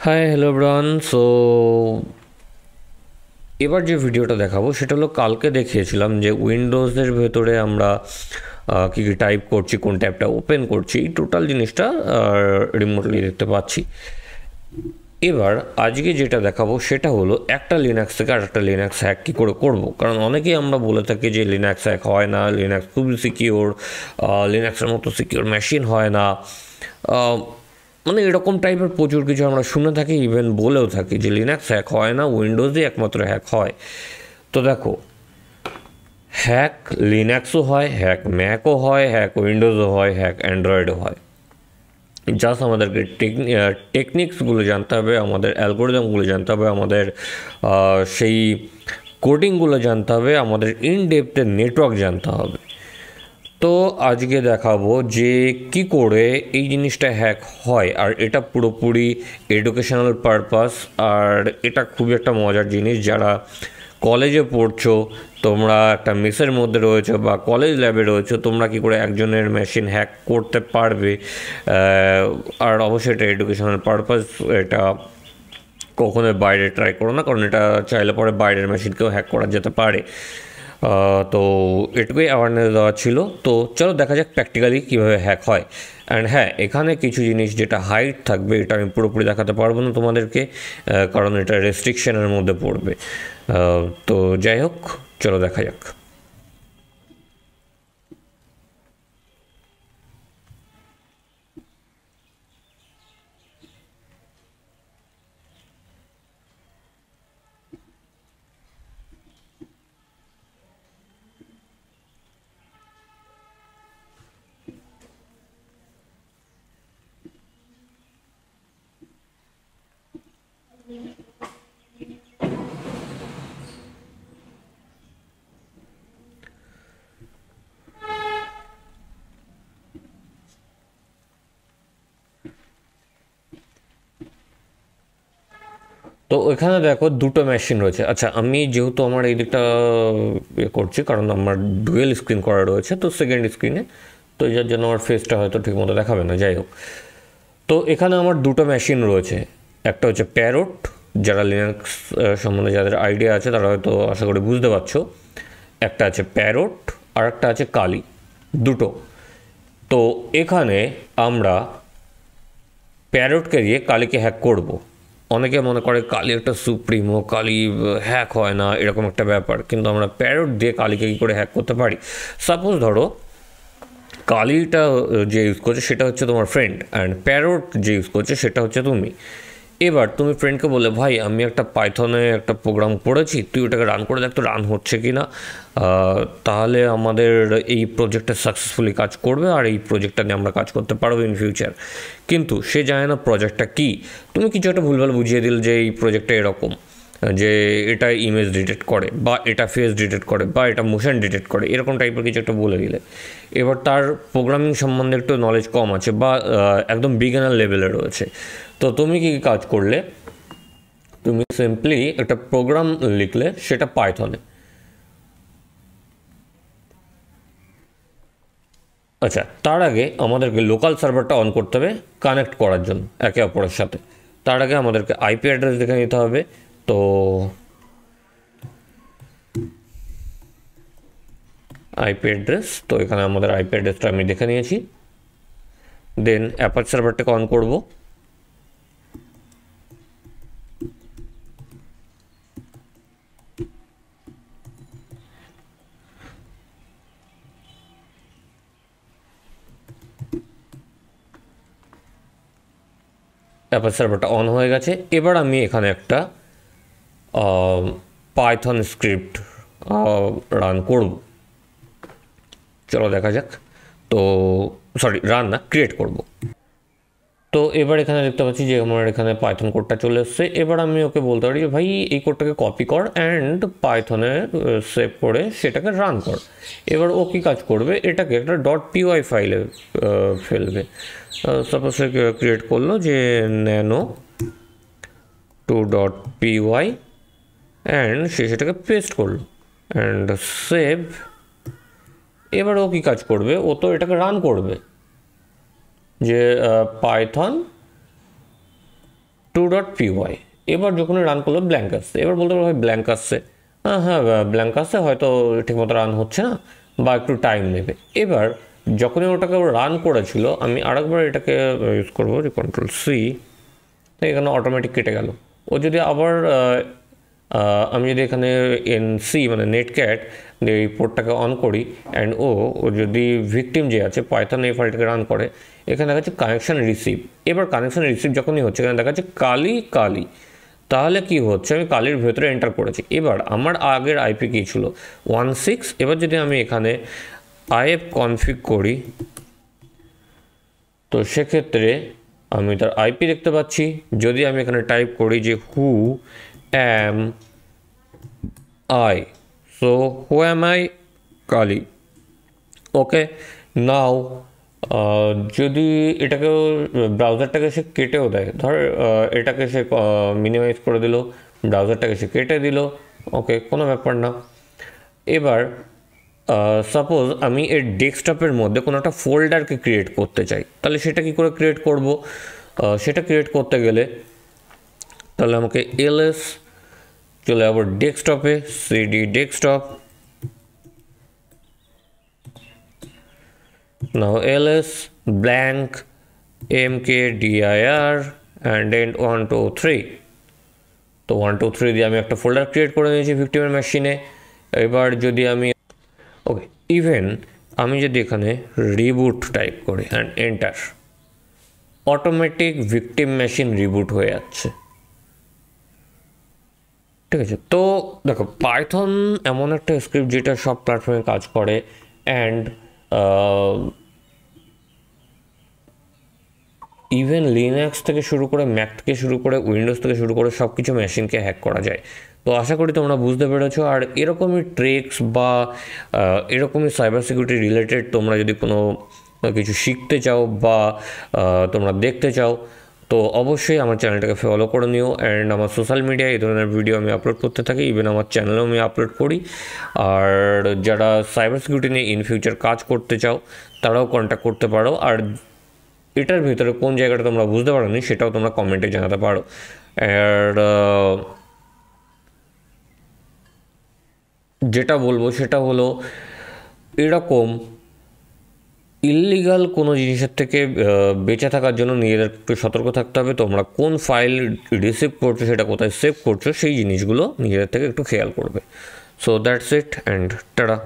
Hi hello bran. So এবার যে ভিডিওটা দেখাবো সেটা হলো কালকে দেখিয়েছিলাম যে উইন্ডোজের ভেতরে আমরা কী কী টাইপ করছি, কোন ট্যাবটা ওপেন করছি, এই টোটাল জিনিসটা রিমোটলি দেখতে পাচ্ছি। এবার আজকে যেটা দেখাবো সেটা হলো একটা লিনাক্স থেকে আর একটা লিনাক্স হ্যাক কী করে করবো। কারণ অনেকেই আমরা বলে থাকি যে লিনাক্স হ্যাক হয় না, লিনাক্স খুবই সিকিওর, লিনাক্সের মতো সিকিওর মেশিন হয় না, মানে এরকম টাইপের প্রচুর কিছু আমরা শুনে থাকি, ইভেন বলেও থাকি যে লিনাক্স হ্যাক হয় না, উইন্ডোজই একমাত্র হ্যাক হয়। তো দেখো, হ্যাক লিনাক্সও হয়, হ্যাক ম্যাকও হয়, হ্যাক উইন্ডোজও হয়, হ্যাক অ্যান্ড্রয়েডও হয়। জাস্ট আমাদেরকে টেকনিক্সগুলো জানতে হবে, আমাদের অ্যালগোরিদমগুলো জানতে হবে, আমাদের সেই কোডিংগুলো জানতে হবে, আমাদের ইন ডেপথের নেটওয়ার্ক জানতে হবে। তো আজকে দেখাবো যে কি করে এই জিনিসটা হ্যাক হয়, আর এটা পুরোপুরি এডুকেশনাল পারপাস। আর এটা খুবই একটা মজার জিনিস। যারা কলেজে পড়ছো, তোমরা একটা মেসের মধ্যে রয়েছো বা কলেজ ল্যাবে রয়েছো, তোমরা কি করে একজনের মেশিন হ্যাক করতে পারবে। আর অবশ্যই এটা এডুকেশনাল পারপাস, এটা কখনোই বাইরে ট্রাই করো না, কারণ এটা চাইলে পরে বাইরের মেশিনকেও হ্যাক করা যেতে পারে। তো এটুকুই অ্যাওয়ারনেস দেওয়া ছিল। তো চলো দেখা যাক প্র্যাকটিক্যালি কীভাবে হ্যাক হয়। অ্যান্ড হ্যাঁ, এখানে কিছু জিনিস যেটা হাইড থাকবে, এটা আমি পুরোপুরি দেখাতে পারবো না তোমাদেরকে, কারণ এটা রেস্ট্রিকশনের মধ্যে পড়বে। তো যাই হোক, চলো দেখা যাক। তো এখানে দেখো দুটো মেশিন রয়েছে। আচ্ছা, আমি যেহেতু আমার এই দিকটা করছি, কারণ আমার ডুয়েল স্ক্রিন করা রয়েছে, তো সেকেন্ড স্ক্রিনে, তো যার জন্য আমার ফেসটা হয়তো ঠিকমতো দেখাবে না। যাই হোক, তো এখানে আমার দুটো মেশিন রয়েছে। একটা হচ্ছে প্যারট, যারা লিনাক্স সম্বন্ধে যাদের আইডিয়া আছে তারা হয়তো আশা করি বুঝতে পারছো। একটা আছে প্যারট আর একটা আছে কালি, দুটো। তো এখানে আমরা প্যারটকে দিয়ে কালিকে হ্যাক করব। অনেকে মনে করে কালি একটা সুপ্রিমো, কালি হ্যাক হয় না, এরকম একটা ব্যাপার। কিন্তু আমরা প্যারট দিয়ে কালিকে কী করে হ্যাক করতে পারি। সাপোজ ধরো কালিটা যে ইউজ করছে সেটা হচ্ছে তোমার ফ্রেন্ড, অ্যান্ড প্যারট যে ইউজ করছে সেটা হচ্ছে তুমি। এবার তুমি ফ্রেন্ডকে বলে, ভাই আমি একটা পাইথনে একটা প্রোগ্রাম করেছি, তুই ওটাকে রান করে দেখ তো রান হচ্ছে কি না, তাহলে আমাদের এই প্রজেক্টটা সাকসেসফুলি কাজ করবে আর এই প্রজেক্টটা নিয়ে আমরা কাজ করতে পারবো ইন ফিউচার। কিন্তু সে জানে না প্রজেক্টটা কী। তুমি কিছু একটা ভুলভাল বুঝিয়ে দিলে যে এই প্রজেক্টটা এরকম, যে এটা ইমেজ ডিটেক্ট করে, বা এটা ফেস ডিটেক্ট করে, বা এটা মোশন ডিটেক্ট করে, এরকম টাইপের কিছু একটা বলে দিলে। এবার তার প্রোগ্রামিং সম্বন্ধে একটু নলেজ কম আছে, বা একদম বিগিনার লেভেলে রয়েছে। তো তুমি কী কাজ করলে, তুমি সিম্পলি একটা প্রোগ্রাম লিখলে, সেটা পাইথনে। আচ্ছা, তার আগে আমাদেরকে লোকাল সার্ভারটা অন করতে হবে কানেক্ট করার জন্য একে অপরের সাথে। তার আগে আমাদেরকে আইপি অ্যাড্রেস দেখে নিতে হবে। তো আইপি অ্যাড্রেস, তো এখানে আমাদের আইপি অ্যাড্রেসটা আমি দেখে নিয়েছি। দেন অ্যাপাচ সার্ভারটাকে অন করব। অ্যাপাচ সার্ভারটা অন হয়ে গেছে। এবার আমি এখানে একটা পাইথন স্ক্রিপ্ট রান করব। চলো দেখা যাক। তো সরি, রান না, ক্রিয়েট করব। তো এবার এখানে দেখতে পাচ্ছি যে আমার এখানে পাইথন কোডটা চলে এসছে। এবার আমি ওকে বলতে পারি যে ভাই এই কোডটাকে কপি কর অ্যান্ড পাইথনে সেভ করে সেটাকে রান কর। এবার ও কী কাজ করবে, এটাকে একটা .py ফাইলে ফেলবে। সাপোজ সে ক্রিয়েট করলো যে ন্যানো টু .py, অ্যান্ড সে সেটাকে পেস্ট করলো অ্যান্ড সেভ। এবার ও কী কাজ করবে, ও তো এটাকে রান করবে, যে পাইথন টু 2.py। এবার যখনই রান করলো ব্ল্যাঙ্ক আসছে। এবার বলতে পারো ভাই ব্ল্যাঙ্ক আসছে, হ্যাঁ ব্ল্যাঙ্ক আসছে, হয়তো ঠিকমতো রান হচ্ছে না বা একটু টাইম নেবে। এবার যখনই ওটাকে রান করেছিল, আমি আরেকবার এটাকে ইউজ করবো Ctrl+C, তো এখানে অটোমেটিক কেটে গেল। ও যদি আবার আমি যদি এখানে এনসি মানে নেটক্যাট এই পোর্টটাকে অন করি অ্যান্ড ও যদি ভিকটিম যে আছে পাইথন এই ফাইলটাকে রান করে, এখানে দেখা যাচ্ছে কানেকশান রিসিভ। এবার কানেকশান রিসিভ যখনই হচ্ছে এখানে দেখা যাচ্ছে কালি, তাহলে কি হচ্ছে, আমি কালির ভেতরে এন্টার করেছি। এবার আমার আগের আইপি কী ছিল 16। এবার যদি আমি এখানে IF কনফিগ করি, তো সেক্ষেত্রে আমি তার আইপি দেখতে পাচ্ছি। যদি আমি এখানে টাইপ করি যে who am I, so who am I Kali. Okay, now যদি এটাকে ব্রাউজারটাকে সে কেটেও দেয়, ধর এটাকে সে মিনিমাইজ করে দিল, ব্রাউজারটাকে সে কেটে দিল, ওকে কোনো ব্যাপার না। এবার সাপোজ আমি এর ডেস্কটপের মধ্যে কোনো একটা ফোল্ডারকে ক্রিয়েট করতে চাই, তাহলে সেটা কি করে ক্রিয়েট করব? সেটা ক্রিয়েট করতে গেলে তাহলে আমাকে ls চলে যাবো ডেস্কটপে, cd desktop, now ls blank mkdir and then 1 2 3। তো 1 2 3 দিয়ে আমি একটা ফোল্ডার ক্রিয়েট করে নিয়েছি ভিকটিমের মেশিনে। এবার যদি আমি ওকে ইভেন আমি যদি এখানে রিবুট টাইপ করি and enter, automatic victim machine reboot হয়ে যাচ্ছে। ঠিক আছে, তো দেখো পাইথন এমন একটা স্ক্রিপ্ট যেটা সব প্ল্যাটফর্মে কাজ করে অ্যান্ড ইভেন লিনাক্স থেকে শুরু করে ম্যাক থেকে শুরু করে উইন্ডোজ থেকে শুরু করে সব কিছু মেশিনকে হ্যাক করা যায়। তো আশা করি তোমরা বুঝতে পেরেছো। আর এরকমই ট্রিক্স বা এরকমই সাইবার সিকিউরিটি রিলেটেড তোমরা যদি কোনো কিছু শিখতে চাও বা তোমরা দেখতে চাও, তো অবশ্যই আমার চ্যানেলটাকে ফলো করে নিও। অ্যান্ড আমার সোশ্যাল মিডিয়ায় এই ধরনের ভিডিও আমি আপলোড করতে থাকি, ইভেন আমার চ্যানেলেও আমি আপলোড করি। আর যারা সাইবার সিকিউরিটি নিয়ে ইন ফিউচার কাজ করতে চাও তারাও কন্ট্যাক্ট করতে পারো। আর এটার ভিতরে কোন জায়গাটা তোমরা বুঝতে পারো নি সেটাও তোমরা কমেন্টে জানাতে পারো। আর যেটা বলবো সেটা হলো এরকম ইললিগাল কোনো জিনিসের থেকে বেঁচে থাকার জন্য নিজেদের একটু সতর্ক থাকতে হবে। তোমরা কোন ফাইল রিসিভ করছো, সেটা কোথায় সেভ করছো, সেই জিনিসগুলো নিজেদের থেকে একটু খেয়াল করবে। So that's it and tata.